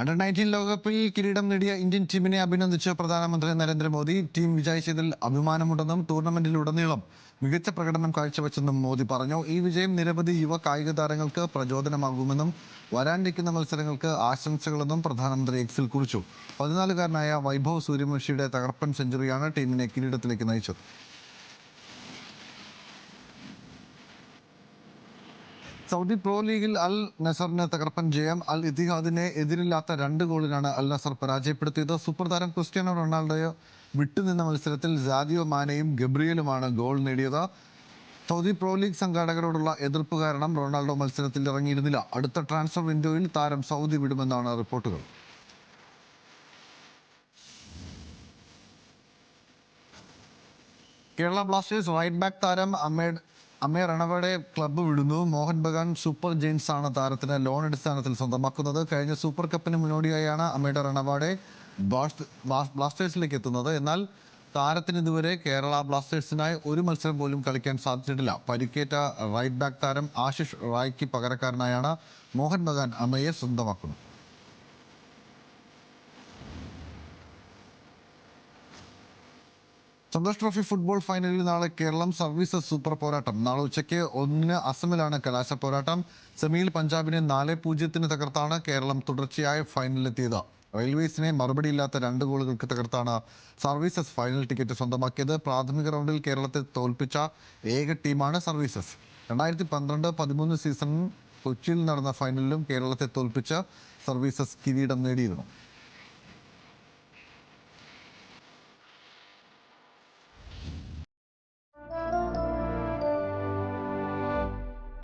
Under 19 ലോകകപ്പിൽ കിരീടം നേടിയ ഇന്ത്യൻ ടീമിനെ അഭിനന്ദിച്ച് പ്രധാനമന്ത്രി നരേന്ദ്രമോദി. ടീം വിജയിച്ചതിൽ അഭിമാനമുണ്ടെന്നും ടൂർണമെന്റിലുടനീളം മികച്ച പ്രകടനം കാഴ്ചവെച്ചെന്നും മോദി പറഞ്ഞു. ഈ വിജയം നിരവധി യുവ കായിക താരങ്ങൾക്ക് പ്രചോദനമാകുമെന്നും വരാനിരിക്കുന്ന മത്സരങ്ങൾക്ക് ആശംസകളെന്നും പ്രധാനമന്ത്രി എക്സിൽ കുറിച്ചു. 14-കാരനായ വൈഭവ് സൂര്യവംശിയുടെ തകർപ്പൻ സെഞ്ചുറിയാണ് ടീമിനെ കിരീടത്തിലേക്ക് നയിച്ചത്. സൗദി പ്രോ ലീഗിൽ അൽ നസറിന് തകർപ്പൻ ജയം. അൽ ഇത്തിഹാദിനെ എതിരില്ലാത്ത 2 ഗോളിനാണ് അൽ നസർ പരാജയപ്പെടുത്തിയത്. സൂപ്പർ താരം ക്രിസ്ത്യാനോ റൊണാൾഡോ വിട്ടുനിന്ന മത്സരത്തിൽ സാദിയോ മാനയും ഗബ്രിയലുമാണ് ഗോൾ നേടിയത്. സൗദി പ്രോ ലീഗ് സംഘാടകരോടുള്ള എതിർപ്പ് കാരണം റൊണാൾഡോ മത്സരത്തിൽ ഇറങ്ങിയിരുന്നില്ല. അടുത്ത ട്രാൻസ്ഫർ വിൻഡോയിൽ താരം സൗദി വിടുമെന്നാണ് റിപ്പോർട്ടുകൾ. കേരള ബ്ലാസ്റ്റേഴ്സ് റൈറ്റ് ബാക്ക് താരം അമേ റണവയുടെ ക്ലബ്ബ് വിടുന്നു. മോഹൻ ബഗാൻ സൂപ്പർ ജെയിൻസ് ആണ് താരത്തിന് ലോൺ അടിസ്ഥാനത്തിൽ സ്വന്തമാക്കുന്നത്. കഴിഞ്ഞ സൂപ്പർ കപ്പിന് മുന്നോടിയായാണ് അമേയുടെ റണവയുടെ ബ്ലാസ്റ്റേഴ്സിലേക്ക് എത്തുന്നത്. എന്നാൽ താരത്തിന് ഇതുവരെ കേരള ബ്ലാസ്റ്റേഴ്സിനായി ഒരു മത്സരം പോലും കളിക്കാൻ സാധിച്ചിട്ടില്ല. പരിക്കേറ്റ റൈറ്റ് ബാക്ക് താരം ആശിഷ് റായ്ക്ക് പകരക്കാരനായാണ് മോഹൻ ബഗാൻ അമയെ സ്വന്തമാക്കുന്നത്. സന്തോഷ് ട്രോഫി ഫുട്ബോൾ ഫൈനലിൽ നാളെ കേരളം സർവീസസ് സൂപ്പർ പോരാട്ടം. നാളെ ഉച്ചയ്ക്ക് 1-ന് അസമിലാണ് കലാശ പോരാട്ടം. സെമിയിൽ പഞ്ചാബിനെ 4-0 തകർത്താണ് കേരളം തുടർച്ചയായ ഫൈനലിലെത്തിയത്. റെയിൽവേസിനെ മറുപടിയില്ലാത്ത 2 ഗോളുകൾക്ക് തകർത്താണ് സർവീസസ് ഫൈനൽ ടിക്കറ്റ് സ്വന്തമാക്കിയത്. പ്രാഥമിക റൗണ്ടിൽ കേരളത്തെ തോൽപ്പിച്ച ഏക ടീമാണ് സർവീസസ്. 2012-13 സീസണിൽ കൊച്ചിയിൽ നടന്ന ഫൈനലിലും കേരളത്തെ തോൽപ്പിച്ച് സർവീസസ് കിരീടം നേടിയിരുന്നു.